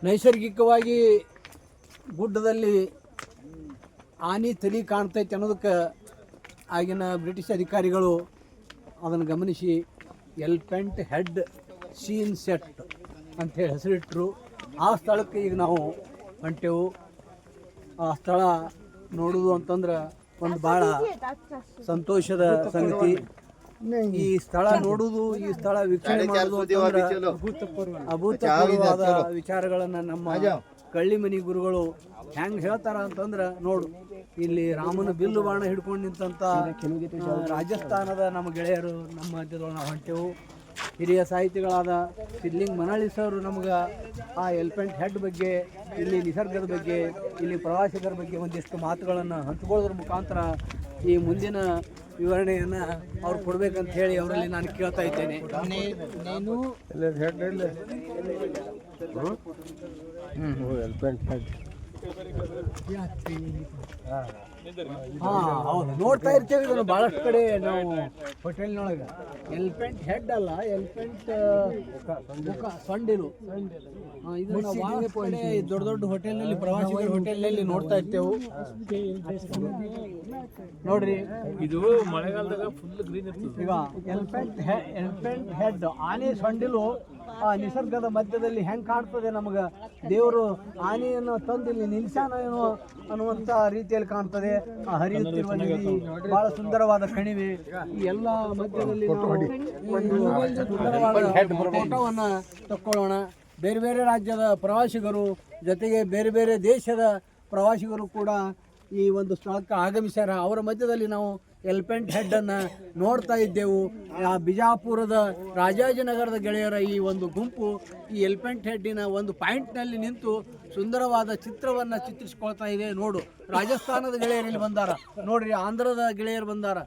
ನೈಸರ್ಗಿಕವಾಗಿ ಗುಡ್ಡದಲ್ಲಿ ಆನೆ ತಲೆ ಕಾಣ್ತೈತೆ ಅನ್ನೋದಕ್ಕೆ ಆಗಿನ ಬ್ರಿಟಿಷ್ ಅಧಿಕಾರಿಗಳು ಅದನ್ನು ಗಮನಿಸಿ ಎಲಿಫೆಂಟ್ ಹೆಡ್ ಸೀನ್ ಸೆಟ್ ಅಂಥೇಳಿ ಹೆಸರಿಟ್ಟರು. ಆ ಸ್ಥಳಕ್ಕೆ ಈಗ ನಾವು ಹೊಂಟೆವು. ಆ ಸ್ಥಳ ನೋಡೋದು ಅಂತಂದ್ರೆ ಒಂದು ಭಾಳ ಸಂತೋಷದ ಸಂಗತಿ. ಈ ಸ್ಥಳ ನೋಡುವುದು, ಈ ಸ್ಥಳ ವೀಕ್ಷಣೆ ಮಾಡೋದು ಅಭೂತಪೂರ್ವವಾದ ವಿಚಾರಗಳನ್ನು ನಮ್ಮ ಕಳ್ಳಿಮನಿ ಗುರುಗಳು ಹೆಂಗೆ ಹೇಳ್ತಾರ ಅಂತಂದ್ರೆ ನೋಡು, ಇಲ್ಲಿ ರಾಮನ ಬಿಲ್ಲು ಬಾಣ ಹಿಡ್ಕೊಂಡು ನಿಂತಂಥ ರಾಜಸ್ಥಾನದ ನಮ್ಮ ಗೆಳೆಯರು ನಮ್ಮ ಮಧ್ಯದೊಳಗೆ ನಾವು ಹೊಂಟೆವು. ಹಿರಿಯ ಸಾಹಿತಿಗಳಾದ ಸಿದ್ಲಿಂಗ್ ಮನಳಿ ಸರ್ ನಮ್ಗೆ ಆ ಎಲಿಫೆಂಟ್ ಹೆಡ್ ಬಗ್ಗೆ, ಇಲ್ಲಿ ನಿಸರ್ಗದ ಬಗ್ಗೆ, ಇಲ್ಲಿ ಪ್ರವಾಸಿಗರ ಬಗ್ಗೆ ಒಂದಿಷ್ಟು ಮಾತುಗಳನ್ನು ಹಂಚ್ಕೊಳ್ಳೋದ್ರ ಮುಖಾಂತರ ಈ ಮುಂದಿನ ವಿವರಣೆಯನ್ನು ಅವ್ರು ಕೊಡ್ಬೇಕಂತ ಹೇಳಿ ಅವರಲ್ಲಿ ನಾನು ಕೇಳ್ತಾ ಇದ್ದೇನೆ. ಹೌದು, ನೋಡ್ತಾ ಇರ್ತೇವೆ ಇದನ್ನು ಭಾಳಷ್ಟು ಕಡೆ ನಾವು ಹೋಟೆಲ್ನೊಳಗೆ. ಎಲಿಫೆಂಟ್ ಹೆಡ್ ಅಲ್ಲ, ಎಲಿಫೆಂಟ್ ಸೊಂಡಿಲು. ಇದನ್ನು ನಾವು ಭಾಳ ಕಡೆ ದೊಡ್ಡ ದೊಡ್ಡ ಹೋಟೆಲ್ನಲ್ಲಿ, ಪ್ರವಾಸಿಗರ ಹೋಟೆಲ್ನಲ್ಲಿ ನೋಡ್ತಾ ಇರ್ತೇವೆ. ನೋಡ್ರಿ, ಇದು ಮಳೆಗಾಲದಾಗ ಫುಲ್ ಗ್ರೀನ್ ಇರ್ತದೆ. ಈಗ ಎಲಿಫೆಂಟ್ ಹೆಡ್ ಆನೆ ಸೊಂಡಿಲು ನಿಸರ್ಗದ ಮಧ್ಯದಲ್ಲಿ ಹೆಂಗೆ ಕಾಣ್ತದೆ ನಮಗೆ. ದೇವರು ಆನೆಯನ್ನು ತಂದು ಇಲ್ಲಿ ನಿಲ್ಸಾನ ಏನೋ ಅನ್ನುವಂಥ ರೀತಿಯಲ್ಲಿ ಕಾಣ್ತದೆ. ಆ ಹರಿಯುತ್ತಿರುವ ನದಿ, ಬಹಳ ಸುಂದರವಾದ ಕಣಿವೆ, ಈ ಎಲ್ಲ ಮಧ್ಯದಲ್ಲಿ ಒಂದು ಸುಂದರವಾದ ಫೋಟೋವನ್ನು ತಕ್ಕೊಳ್ಳೋಣ. ಬೇರೆ ಬೇರೆ ರಾಜ್ಯದ ಪ್ರವಾಸಿಗರು ಜೊತೆಗೆ ಬೇರೆ ಬೇರೆ ದೇಶದ ಪ್ರವಾಸಿಗರು ಕೂಡ ಈ ಒಂದು ಸ್ಥಳಕ್ಕೆ ಆಗಮಿಸ್ಯಾರ. ಅವರ ಮಧ್ಯದಲ್ಲಿ ನಾವು ಎಲಿಫೆಂಟ್ ಹೆಡ್ಡನ್ನು ನೋಡ್ತಾ ಇದ್ದೆವು. ಆ ಬಿಜಾಪುರದ ರಾಜಾಜಿನಗರದ ಗೆಳೆಯರ ಈ ಒಂದು ಗುಂಪು ಈ ಎಲಿಫೆಂಟ್ ಹೆಡ್ಡಿನ ಒಂದು ಪಾಯಿಂಟ್ನಲ್ಲಿ ನಿಂತು ಸುಂದರವಾದ ಚಿತ್ರವನ್ನು ಚಿತ್ರಿಸ್ಕೊಳ್ತಾ ಇದೆ. ನೋಡು, ರಾಜಸ್ಥಾನದ ಗೆಳೆಯರಲ್ಲಿ ಬಂದಾರ, ನೋಡ್ರಿ, ಆಂಧ್ರದ ಗೆಳೆಯರು ಬಂದಾರ.